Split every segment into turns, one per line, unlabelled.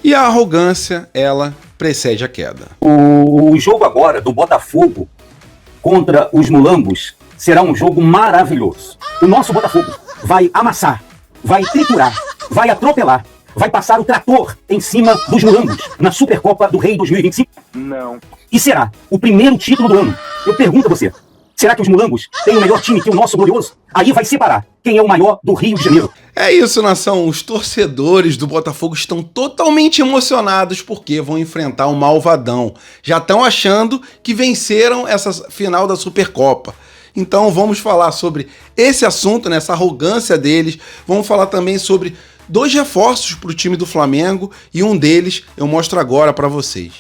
E a arrogância, ela precede a queda.
O jogo agora do Botafogo contra os Mulambos será um jogo maravilhoso. O nosso Botafogo vai amassar, vai triturar, vai atropelar, vai passar o trator em cima dos Mulambos na Supercopa do Rei 2025.
Não.
E será o primeiro título do ano. Eu pergunto a você, será que os Mulambos têm o melhor time que o nosso glorioso? Aí vai separar quem é o maior do Rio de Janeiro.
É isso, nação. Os torcedores do Botafogo estão totalmente emocionados porque vão enfrentar o Malvadão. Já estão achando que venceram essa final da Supercopa. Então vamos falar sobre esse assunto, né, essa arrogância deles. Vamos falar também sobre 2 reforços para o time do Flamengo e um deles eu mostro agora para vocês.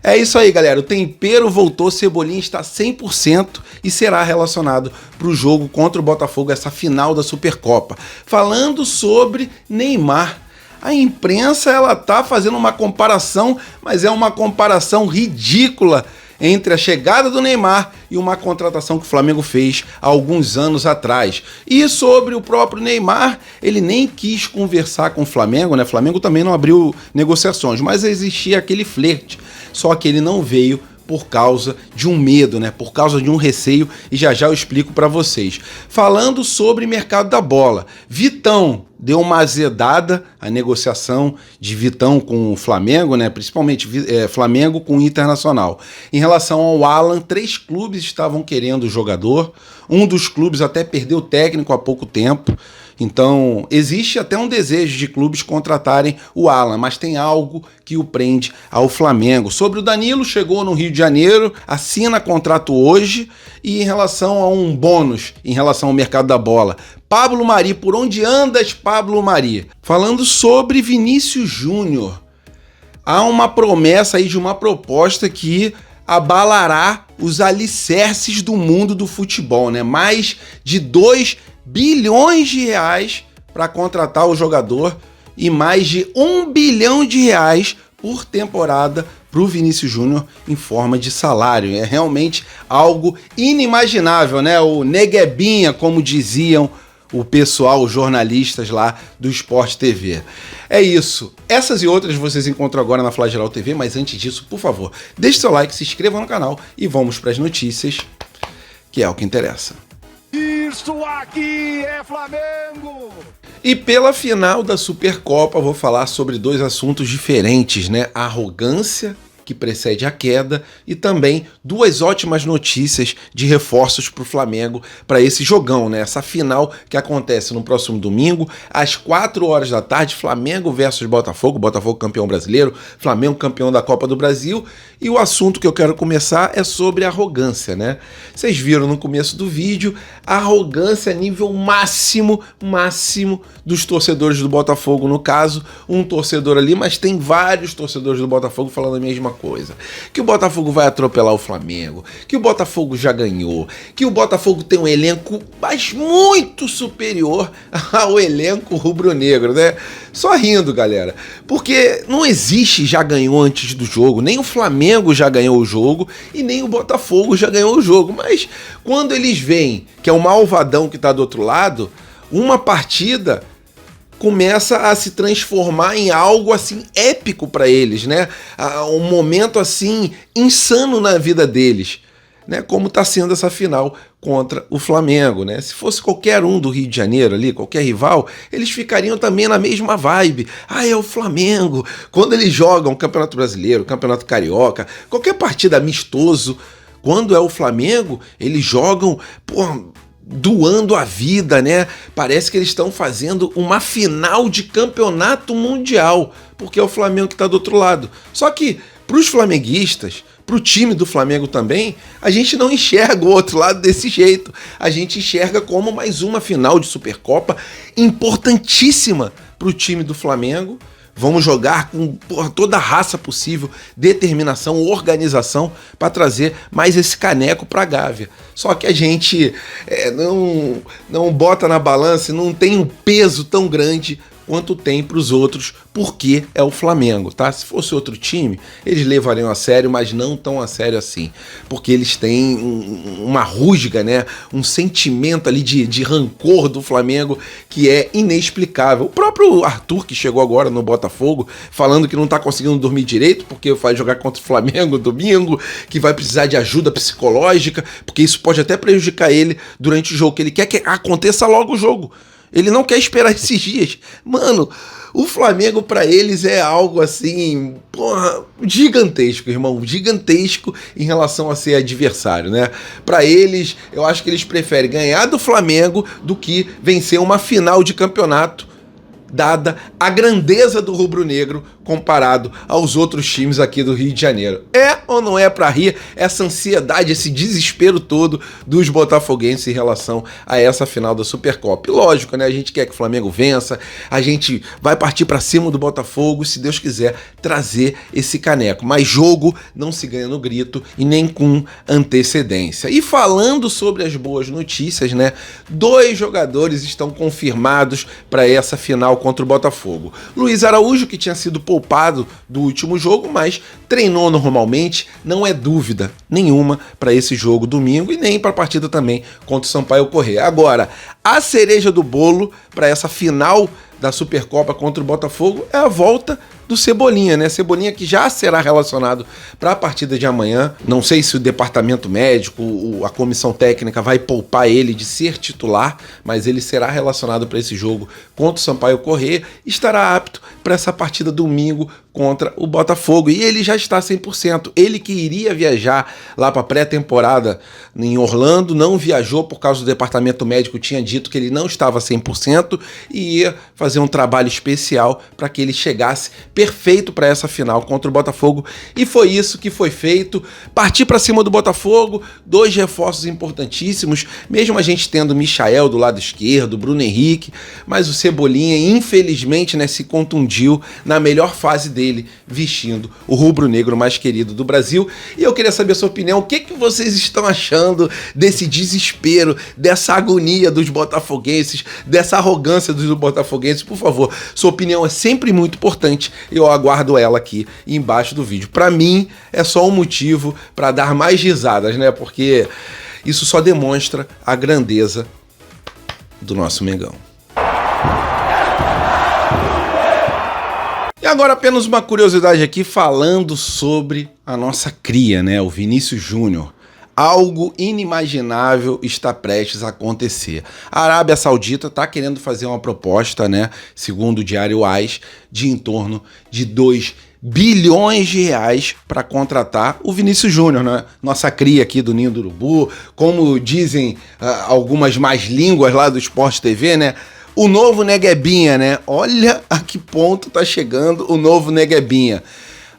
É isso aí, galera. O tempero voltou, Cebolinha está 100% e será relacionado para o jogo contra o Botafogo, essa final da Supercopa. Falando sobre Neymar, a imprensa ela tá fazendo uma comparação, mas é uma comparação ridícula entre a chegada do Neymar e uma contratação que o Flamengo fez há alguns anos atrás. E sobre o próprio Neymar, ele nem quis conversar com o Flamengo, né? O Flamengo também não abriu negociações, mas existia aquele flerte. Só que ele não veio por causa de um medo, né? Por causa de um receio, e já já eu explico para vocês. Falando sobre mercado da bola, Vitão deu uma azedada a negociação de Vitão com o Flamengo, né? Principalmente Flamengo com o Internacional. Em relação ao Alan, 3 clubes estavam querendo o jogador, um dos clubes até perdeu o técnico há pouco tempo. Então, existe até um desejo de clubes contratarem o Alan, mas tem algo que o prende ao Flamengo. Sobre o Danilo, chegou no Rio de Janeiro, assina contrato hoje. E em relação a um bônus, em relação ao mercado da bola, Pablo Mari, por onde andas, Pablo Mari? Falando sobre Vinícius Júnior, há uma promessa aí de uma proposta que abalará os alicerces do mundo do futebol, né? Mais de 2 bilhões de reais para contratar o jogador e mais de 1 bilhão de reais por temporada para o Vinícius Júnior em forma de salário. É realmente algo inimaginável, né? O Neguebinha, como diziam o pessoal, os jornalistas lá do Sport TV. É isso. Essas e outras vocês encontram agora na Flageral TV, mas antes disso, por favor, deixe seu like, se inscreva no canal e vamos para as notícias, que é o que interessa.
Isso aqui é Flamengo!
E pela final da Supercopa, vou falar sobre 2 assuntos diferentes, né? A arrogância que precede a queda e também 2 ótimas notícias de reforços para o Flamengo para esse jogão, né? Essa final que acontece no próximo domingo, às 4 horas da tarde, Flamengo versus Botafogo, Botafogo campeão brasileiro, Flamengo campeão da Copa do Brasil. E o assunto que eu quero começar é sobre arrogância, né? Vocês viram no começo do vídeo, a arrogância nível máximo dos torcedores do Botafogo, no caso, um torcedor ali, mas tem vários torcedores do Botafogo falando a mesma coisa. Que o Botafogo vai atropelar o Flamengo, que o Botafogo já ganhou, que o Botafogo tem um elenco mas muito superior ao elenco rubro-negro, né? Só rindo, galera, porque não existe já ganhou antes do jogo, nem o Flamengo já ganhou o jogo e nem o Botafogo já ganhou o jogo, mas quando eles veem que é o Malvadão que tá do outro lado, uma partida começa a se transformar em algo assim épico para eles, né? Um momento assim insano na vida deles, né? Como está sendo essa final contra o Flamengo, né? Se fosse qualquer um do Rio de Janeiro ali, qualquer rival, eles ficariam também na mesma vibe. Ah, é o Flamengo. Quando eles jogam Campeonato Brasileiro, Campeonato Carioca, qualquer partida amistoso, quando é o Flamengo, eles jogam, doando a vida, né? Parece que eles estão fazendo uma final de campeonato mundial, porque é o Flamengo que está do outro lado. Só que, para os flamenguistas, para o time do Flamengo também, a gente não enxerga o outro lado desse jeito. A gente enxerga como mais uma final de Supercopa importantíssima para o time do Flamengo. Vamos jogar com toda a raça possível, determinação, organização para trazer mais esse caneco para a Gávea. Só que a gente não bota na balança e não tem um peso tão grande quanto tem para os outros, porque é o Flamengo, tá? Se fosse outro time, eles levariam a sério, mas não tão a sério assim, porque eles têm uma rusga, né? Um sentimento ali de rancor do Flamengo que é inexplicável. O próprio Arthur, que chegou agora no Botafogo, falando que não tá conseguindo dormir direito, porque vai jogar contra o Flamengo domingo, que vai precisar de ajuda psicológica, porque isso pode até prejudicar ele durante o jogo, que ele quer que aconteça logo o jogo. Ele não quer esperar esses dias. Mano, o Flamengo pra eles é algo assim, porra, gigantesco, irmão. Gigantesco em relação a ser adversário, né? Pra eles, eu acho que eles preferem ganhar do Flamengo do que vencer uma final de campeonato, dada a grandeza do rubro-negro comparado aos outros times aqui do Rio de Janeiro. É ou não é pra rir essa ansiedade, esse desespero todo dos botafoguenses em relação a essa final da Supercopa? E lógico, né? A gente quer que o Flamengo vença, a gente vai partir pra cima do Botafogo, se Deus quiser, trazer esse caneco. Mas jogo não se ganha no grito e nem com antecedência. E falando sobre as boas notícias, né? 2 jogadores estão confirmados para essa final contra o Botafogo. Luiz Araújo, que tinha sido poupado do último jogo, mas treinou normalmente, não é dúvida nenhuma para esse jogo domingo e nem para a partida também contra o Sampaio Corrêa. Agora, a cereja do bolo para essa final da Supercopa contra o Botafogo é a volta do Cebolinha, né? Cebolinha que já será relacionado para a partida de amanhã. Não sei se o departamento médico, a comissão técnica vai poupar ele de ser titular, mas ele será relacionado para esse jogo contra o Sampaio Corrêa e estará apto para essa partida domingo contra o Botafogo. E ele já está 100%. Ele que iria viajar lá para a pré-temporada em Orlando, não viajou por causa do departamento médico, tinha dito que ele não estava 100% e ia fazer um trabalho especial para que ele chegasse perfeito para essa final contra o Botafogo. E foi isso que foi feito. Partir para cima do Botafogo, 2 reforços importantíssimos, mesmo a gente tendo Michael do lado esquerdo, Bruno Henrique, mas o Cebolinha, infelizmente, né, se contundiu na melhor fase dele, vestindo o rubro-negro mais querido do Brasil. E eu queria saber a sua opinião, o que vocês estão achando desse desespero, dessa agonia dos botafoguenses, dessa arrogância dos botafoguenses? Por favor, sua opinião é sempre muito importante. Eu aguardo ela aqui embaixo do vídeo. Para mim, é só um motivo para dar mais risadas, né? Porque isso só demonstra a grandeza do nosso Mengão. E agora apenas uma curiosidade aqui falando sobre a nossa cria, né? O Vinícius Júnior. Algo inimaginável está prestes a acontecer. A Arábia Saudita está querendo fazer uma proposta, né, segundo o Diário AS, de em torno de 2 bilhões de reais para contratar o Vinícius Júnior, né? Nossa cria aqui do Ninho do Urubu, como dizem algumas más línguas lá do Sport TV, né? O novo Neguebinha, né? Olha a que ponto tá chegando o novo Neguebinha.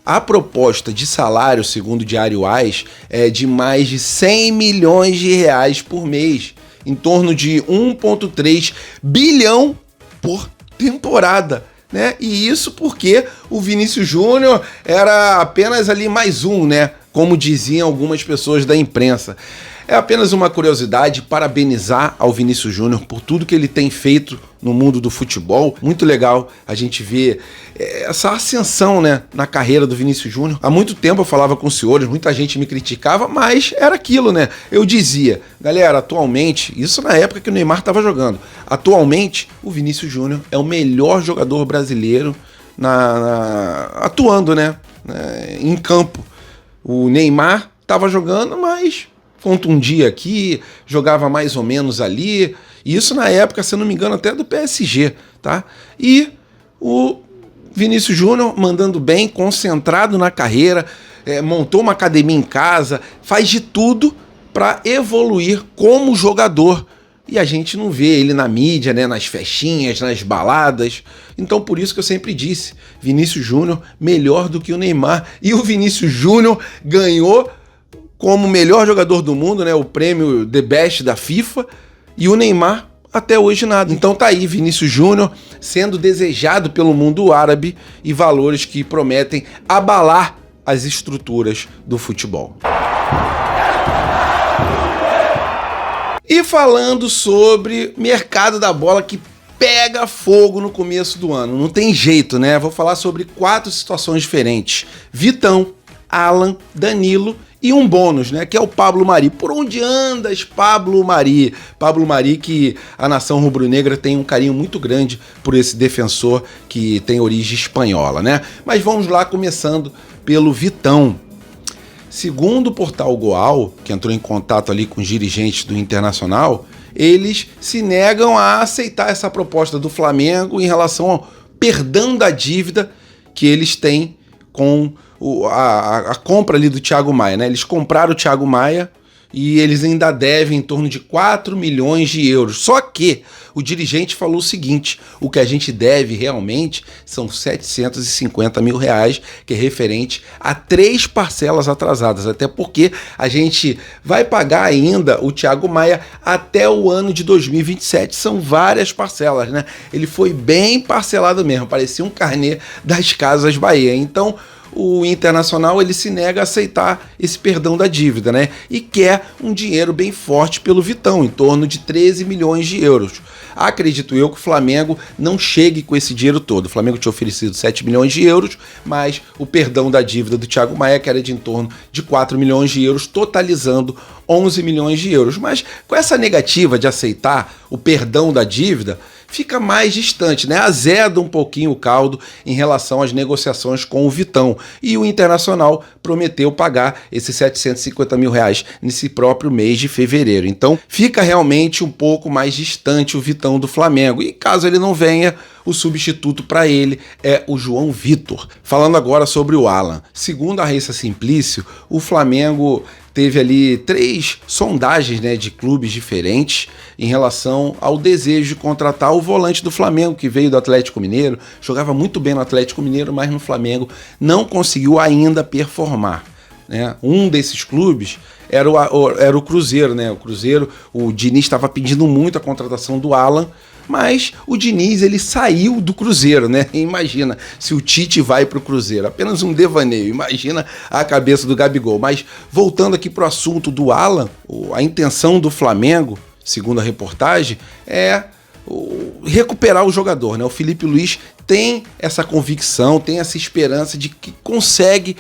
A proposta de salário, segundo o Diário AS, é de mais de 100 milhões de reais por mês, em torno de 1,3 bilhão por temporada, né? E isso porque o Vinícius Júnior era apenas ali mais um, né? Como diziam algumas pessoas da imprensa. É apenas uma curiosidade, parabenizar ao Vinícius Júnior por tudo que ele tem feito no mundo do futebol. Muito legal a gente ver essa ascensão, né, na carreira do Vinícius Júnior. Há muito tempo eu falava com os senhores, muita gente me criticava, mas era aquilo, né? Eu dizia, galera, atualmente, isso na época que o Neymar estava jogando, atualmente o Vinícius Júnior é o melhor jogador brasileiro atuando, né, em campo. O Neymar estava jogando, mas contundia aqui, jogava mais ou menos ali. Isso na época, se eu não me engano, até do PSG, tá? E o Vinícius Júnior mandando bem, concentrado na carreira, montou uma academia em casa, faz de tudo para evoluir como jogador. E a gente não vê ele na mídia, né, nas festinhas, nas baladas. Então por isso que eu sempre disse, Vinícius Júnior melhor do que o Neymar. E o Vinícius Júnior ganhou como melhor jogador do mundo, né, o prêmio The Best da FIFA, e o Neymar até hoje nada. Então tá aí Vinícius Júnior sendo desejado pelo mundo árabe e valores que prometem abalar as estruturas do futebol. E falando sobre mercado da bola que pega fogo no começo do ano. Não tem jeito, né? Vou falar sobre 4 situações diferentes. Vitão, Alan, Danilo e um bônus, né? Que é o Pablo Mari. Por onde andas, Pablo Mari? Pablo Mari, que a nação rubro-negra tem um carinho muito grande por esse defensor que tem origem espanhola, né? Mas vamos lá, começando pelo Vitão. Segundo o portal Goal, que entrou em contato ali com os dirigentes do Internacional, eles se negam a aceitar essa proposta do Flamengo em relação ao perdão da dívida que eles têm com a compra ali do Thiago Maia, né? Eles compraram o Thiago Maia e eles ainda devem em torno de 4 milhões de euros. Só que o dirigente falou o seguinte: o que a gente deve realmente são 750 mil reais, que é referente a 3 parcelas atrasadas, até porque a gente vai pagar ainda o Thiago Maia até o ano de 2027, são várias parcelas, né? Ele foi bem parcelado mesmo, parecia um carnê das Casas Bahia. Então o Internacional ele se nega a aceitar esse perdão da dívida, né? E quer um dinheiro bem forte pelo Vitão, em torno de 13 milhões de euros. Acredito eu que o Flamengo não chegue com esse dinheiro todo. O Flamengo tinha oferecido 7 milhões de euros, mas o perdão da dívida do Thiago Maia, que era de em torno de 4 milhões de euros, totalizando 11 milhões de euros. Mas com essa negativa de aceitar o perdão da dívida, fica mais distante, né? Azeda um pouquinho o caldo em relação às negociações com o Vitão. E o Internacional prometeu pagar esses 750 mil reais nesse próprio mês de fevereiro. Então fica realmente um pouco mais distante o Vitão do Flamengo. E caso ele não venha, o substituto para ele é o João Vitor. Falando agora sobre o Alan. Segundo a Raíssa Simplício, o Flamengo teve ali 3 sondagens, né, de clubes diferentes em relação ao desejo de contratar o volante do Flamengo, que veio do Atlético Mineiro, jogava muito bem no Atlético Mineiro, mas no Flamengo não conseguiu ainda performar, né? Um desses clubes era o Cruzeiro, né? O Cruzeiro, o Diniz estava pedindo muito a contratação do Alan, mas o Diniz ele saiu do Cruzeiro, né? Imagina se o Tite vai para o Cruzeiro, apenas um devaneio, imagina a cabeça do Gabigol. Mas voltando aqui para o assunto do Alan, a intenção do Flamengo, segundo a reportagem, é recuperar o jogador, né? O Felipe Luiz tem essa convicção, tem essa esperança de que consegue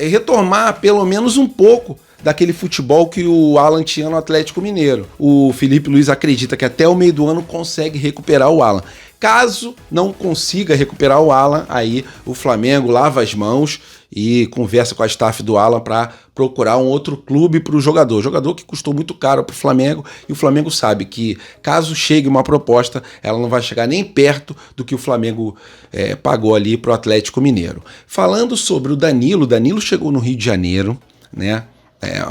retomar pelo menos um pouco daquele futebol que o Alan tinha no Atlético Mineiro. O Felipe Luiz acredita que até o meio do ano consegue recuperar o Alan. Caso não consiga recuperar o Alan, aí o Flamengo lava as mãos e conversa com a staff do Alan para procurar um outro clube para o jogador. O jogador que custou muito caro para o Flamengo, e o Flamengo sabe que caso chegue uma proposta, ela não vai chegar nem perto do que o Flamengo pagou ali para o Atlético Mineiro. Falando sobre o Danilo chegou no Rio de Janeiro, né?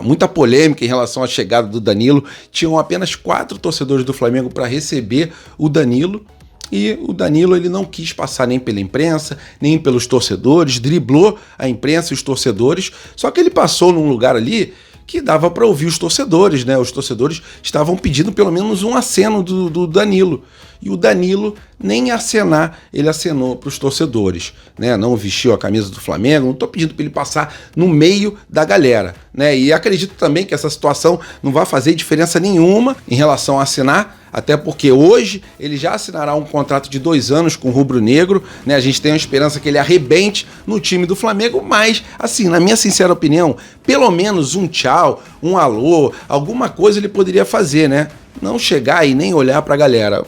Muita polêmica em relação à chegada do Danilo. Tinham apenas 4 torcedores do Flamengo para receber o Danilo. E o Danilo ele não quis passar nem pela imprensa, nem pelos torcedores, driblou a imprensa e os torcedores. Só que ele passou num lugar ali que dava para ouvir os torcedores, né? Os torcedores estavam pedindo pelo menos um aceno do Danilo. E o Danilo nem acenar, ele acenou para os torcedores, né? Não vestiu a camisa do Flamengo, não estou pedindo para ele passar no meio da galera, né? E acredito também que essa situação não vai fazer diferença nenhuma em relação a assinar, até porque hoje ele já assinará um contrato de 2 anos com o Rubro Negro, né? A gente tem a esperança que ele arrebente no time do Flamengo, mas, assim, na minha sincera opinião, pelo menos um tchau, um alô, alguma coisa ele poderia fazer, né? Não chegar e nem olhar para a galera.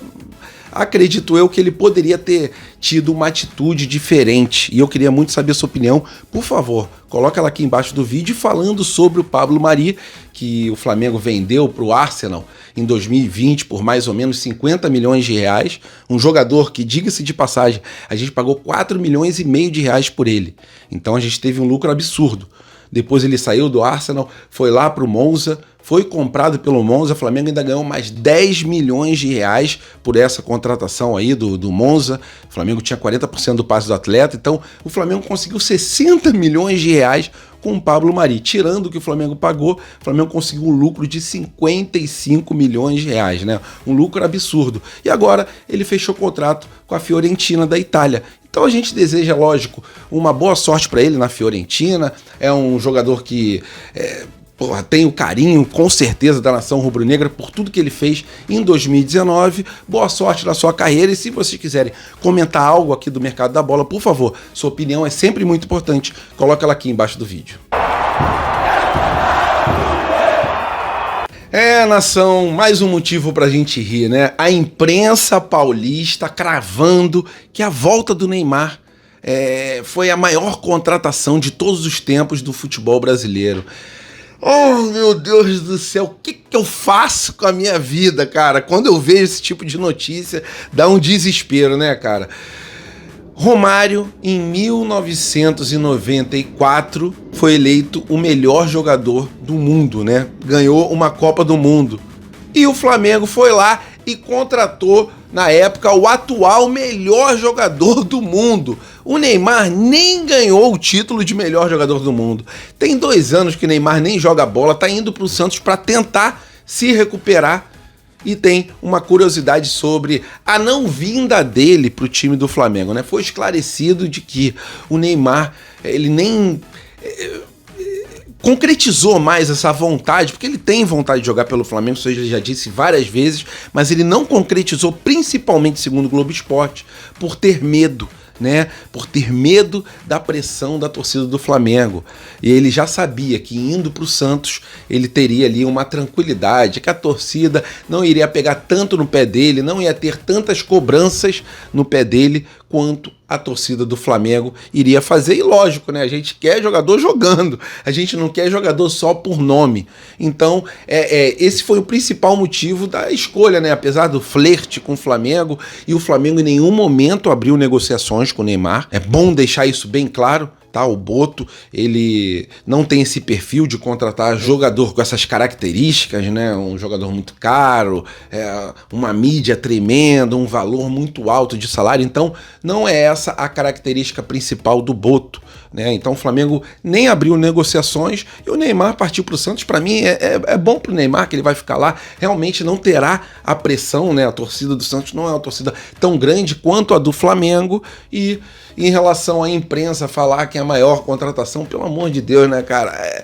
Acredito eu que ele poderia ter tido uma atitude diferente, e eu queria muito saber a sua opinião. Por favor, coloca ela aqui embaixo do vídeo falando sobre o Pablo Mari, que o Flamengo vendeu para o Arsenal em 2020 por mais ou menos 50 milhões de reais, um jogador que, diga-se de passagem, a gente pagou 4 milhões e meio de reais por ele, então a gente teve um lucro absurdo. Depois ele saiu do Arsenal, foi lá para o Monza, foi comprado pelo Monza, o Flamengo ainda ganhou mais 10 milhões de reais por essa contratação aí do Monza. O Flamengo tinha 40% do passe do atleta, então o Flamengo conseguiu 60 milhões de reais com o Pablo Mari. Tirando o que o Flamengo pagou, o Flamengo conseguiu um lucro de 55 milhões de reais, né? Um lucro absurdo. E agora ele fechou contrato com a Fiorentina da Itália. Então a gente deseja, lógico, uma boa sorte para ele na Fiorentina. É um jogador que porra, tenho carinho, com certeza, da nação rubro-negra por tudo que ele fez em 2019. Boa sorte na sua carreira e se vocês quiserem comentar algo aqui do mercado da bola, por favor, sua opinião é sempre muito importante. Coloca ela aqui embaixo do vídeo. Nação, mais um motivo pra gente rir, né? A imprensa paulista cravando que a volta do Neymar foi a maior contratação de todos os tempos do futebol brasileiro. Oh, meu Deus do céu, o que eu faço com a minha vida, cara? Quando eu vejo esse tipo de notícia, dá um desespero, né, cara? Romário, em 1994, foi eleito o melhor jogador do mundo, né? Ganhou uma Copa do Mundo. E o Flamengo foi lá e contratou, na época, o atual melhor jogador do mundo. O Neymar nem ganhou o título de melhor jogador do mundo. Tem 2 anos que o Neymar nem joga bola, tá indo pro Santos para tentar se recuperar. E tem uma curiosidade sobre a não vinda dele pro time do Flamengo, né? Foi esclarecido de que o Neymar, ele nem concretizou mais essa vontade, porque ele tem vontade de jogar pelo Flamengo, isso ele já disse várias vezes, mas ele não concretizou, principalmente segundo o Globo Esporte, por ter medo, né? Por ter medo da pressão da torcida do Flamengo. E ele já sabia que indo para o Santos ele teria ali uma tranquilidade, que a torcida não iria pegar tanto no pé dele, não ia ter tantas cobranças no pé dele quanto a torcida do Flamengo iria fazer. E lógico, né? A gente quer jogador jogando, a gente não quer jogador só por nome. Então, esse foi o principal motivo da escolha, né? Apesar do flerte com o Flamengo, e o Flamengo em nenhum momento abriu negociações com o Neymar. É bom deixar isso bem claro. Tá, o Boto, ele não tem esse perfil de contratar jogador com essas características, né? Um jogador muito caro, uma mídia tremenda, um valor muito alto de salário. Então, não é essa a característica principal do Boto, né? Então, o Flamengo nem abriu negociações e o Neymar partiu para o Santos. Para mim, é bom para o Neymar que ele vai ficar lá. Realmente não terá a pressão, né? A torcida do Santos não é uma torcida tão grande quanto a do Flamengo. E em relação à imprensa falar que é a maior contratação, pelo amor de Deus, né, cara?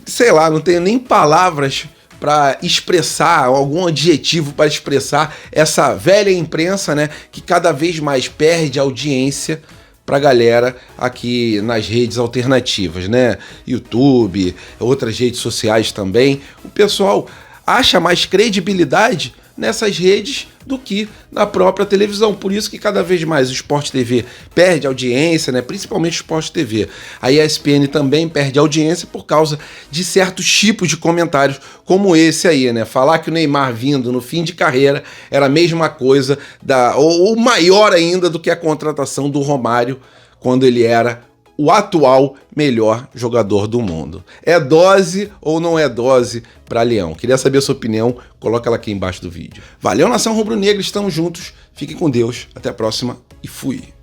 Sei lá, não tenho nem palavras para expressar, algum adjetivo para expressar essa velha imprensa, né, que cada vez mais perde audiência pra galera aqui nas redes alternativas, né? YouTube, outras redes sociais também. O pessoal acha mais credibilidade nessas redes do que na própria televisão. Por isso que cada vez mais o Sport TV perde audiência, né? Principalmente o Sport TV. A ESPN também perde audiência por causa de certos tipos de comentários como esse aí, né? Falar que o Neymar vindo no fim de carreira era a mesma coisa, ou maior ainda do que a contratação do Romário quando ele era o atual melhor jogador do mundo. É dose ou não é dose para Leão? Queria saber a sua opinião, coloca ela aqui embaixo do vídeo. Valeu, nação rubro-negra, estamos juntos, fiquem com Deus, até a próxima e fui!